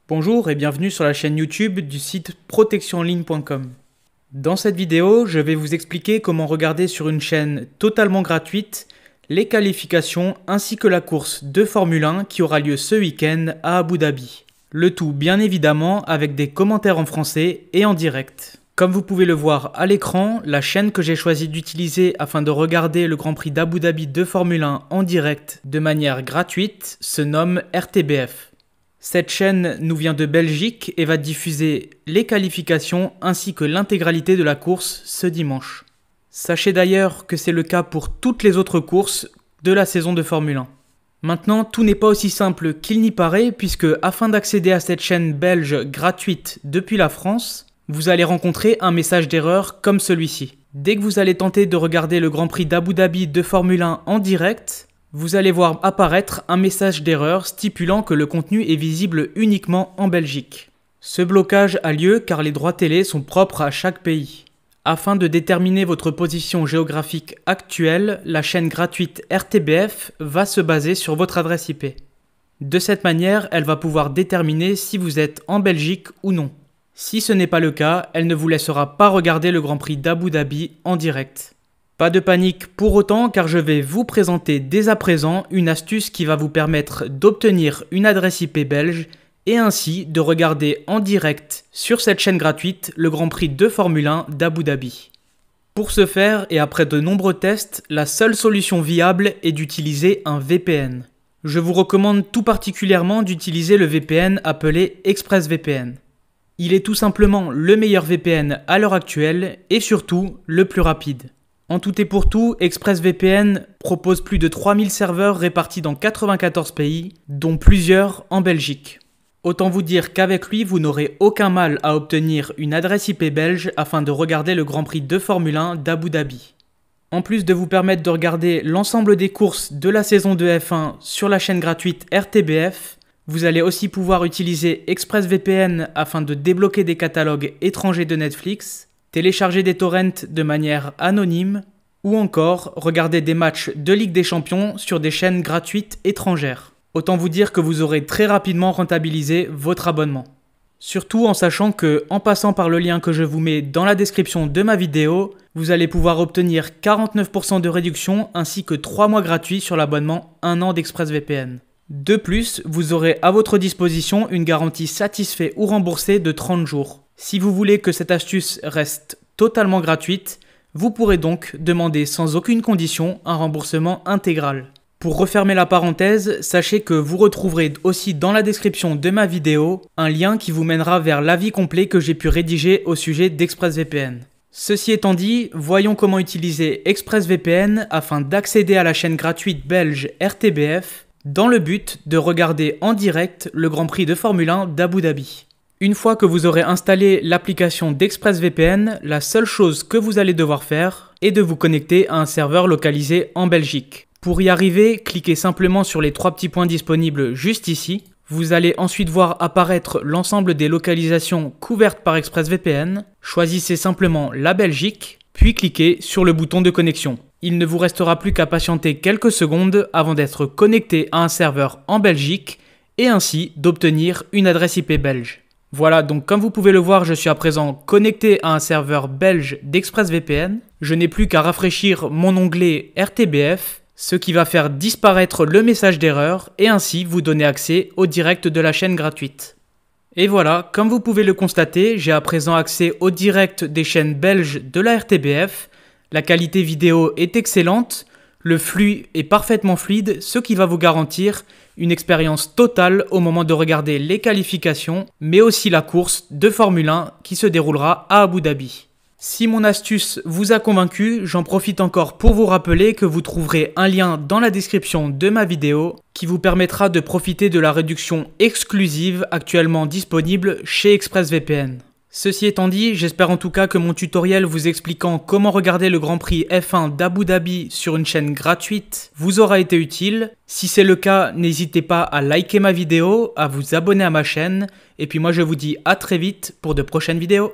Bonjour et bienvenue sur la chaîne YouTube du site protectionenligne.com. Dans cette vidéo, je vais vous expliquer comment regarder sur une chaîne totalement gratuite les qualifications ainsi que la course de Formule 1 qui aura lieu ce week-end à Abu Dhabi. Le tout bien évidemment avec des commentaires en français et en direct. Comme vous pouvez le voir à l'écran, la chaîne que j'ai choisi d'utiliser afin de regarder le Grand Prix d'Abu Dhabi de Formule 1 en direct de manière gratuite se nomme RTBF. Cette chaîne nous vient de Belgique et va diffuser les qualifications ainsi que l'intégralité de la course ce dimanche. Sachez d'ailleurs que c'est le cas pour toutes les autres courses de la saison de Formule 1. Maintenant, tout n'est pas aussi simple qu'il n'y paraît puisque afin d'accéder à cette chaîne belge gratuite depuis la France, vous allez rencontrer un message d'erreur comme celui-ci. Dès que vous allez tenter de regarder le Grand Prix d'Abu Dhabi de Formule 1 en direct, vous allez voir apparaître un message d'erreur stipulant que le contenu est visible uniquement en Belgique. Ce blocage a lieu car les droits télé sont propres à chaque pays. Afin de déterminer votre position géographique actuelle, la chaîne gratuite RTBF va se baser sur votre adresse IP. De cette manière, elle va pouvoir déterminer si vous êtes en Belgique ou non. Si ce n'est pas le cas, elle ne vous laissera pas regarder le Grand Prix d'Abu Dhabi en direct. Pas de panique pour autant car je vais vous présenter dès à présent une astuce qui va vous permettre d'obtenir une adresse IP belge et ainsi de regarder en direct sur cette chaîne gratuite le Grand Prix de Formule 1 d'Abu Dhabi. Pour ce faire et après de nombreux tests, la seule solution viable est d'utiliser un VPN. Je vous recommande tout particulièrement d'utiliser le VPN appelé ExpressVPN. Il est tout simplement le meilleur VPN à l'heure actuelle et surtout le plus rapide. En tout et pour tout, ExpressVPN propose plus de 3000 serveurs répartis dans 94 pays, dont plusieurs en Belgique. Autant vous dire qu'avec lui, vous n'aurez aucun mal à obtenir une adresse IP belge afin de regarder le Grand Prix de Formule 1 d'Abu Dhabi. En plus de vous permettre de regarder l'ensemble des courses de la saison de F1 sur la chaîne gratuite RTBF, vous allez aussi pouvoir utiliser ExpressVPN afin de débloquer des catalogues étrangers de Netflix, télécharger des torrents de manière anonyme ou encore regarder des matchs de Ligue des Champions sur des chaînes gratuites étrangères. Autant vous dire que vous aurez très rapidement rentabilisé votre abonnement. Surtout en sachant que, en passant par le lien que je vous mets dans la description de ma vidéo, vous allez pouvoir obtenir 49% de réduction ainsi que 3 mois gratuits sur l'abonnement 1 an d'ExpressVPN. De plus, vous aurez à votre disposition une garantie satisfait ou remboursée de 30 jours. Si vous voulez que cette astuce reste totalement gratuite, vous pourrez donc demander sans aucune condition un remboursement intégral. Pour refermer la parenthèse, sachez que vous retrouverez aussi dans la description de ma vidéo un lien qui vous mènera vers l'avis complet que j'ai pu rédiger au sujet d'ExpressVPN. Ceci étant dit, voyons comment utiliser ExpressVPN afin d'accéder à la chaîne gratuite belge RTBF dans le but de regarder en direct le Grand Prix de Formule 1 d'Abu Dhabi. Une fois que vous aurez installé l'application d'ExpressVPN, la seule chose que vous allez devoir faire est de vous connecter à un serveur localisé en Belgique. Pour y arriver, cliquez simplement sur les 3 petits points disponibles juste ici. Vous allez ensuite voir apparaître l'ensemble des localisations couvertes par ExpressVPN. Choisissez simplement la Belgique, puis cliquez sur le bouton de connexion. Il ne vous restera plus qu'à patienter quelques secondes avant d'être connecté à un serveur en Belgique et ainsi d'obtenir une adresse IP belge. Voilà, donc comme vous pouvez le voir, je suis à présent connecté à un serveur belge d'ExpressVPN. Je n'ai plus qu'à rafraîchir mon onglet RTBF, ce qui va faire disparaître le message d'erreur et ainsi vous donner accès au direct de la chaîne gratuite. Et voilà, comme vous pouvez le constater, j'ai à présent accès au direct des chaînes belges de la RTBF. La qualité vidéo est excellente, le flux est parfaitement fluide, ce qui va vous garantir une expérience totale au moment de regarder les qualifications, mais aussi la course de Formule 1 qui se déroulera à Abu Dhabi. Si mon astuce vous a convaincu, j'en profite encore pour vous rappeler que vous trouverez un lien dans la description de ma vidéo qui vous permettra de profiter de la réduction exclusive actuellement disponible chez ExpressVPN. Ceci étant dit, j'espère en tout cas que mon tutoriel vous expliquant comment regarder le Grand Prix F1 d'Abu Dhabi sur une chaîne gratuite vous aura été utile. Si c'est le cas, n'hésitez pas à liker ma vidéo, à vous abonner à ma chaîne, et puis moi je vous dis à très vite pour de prochaines vidéos.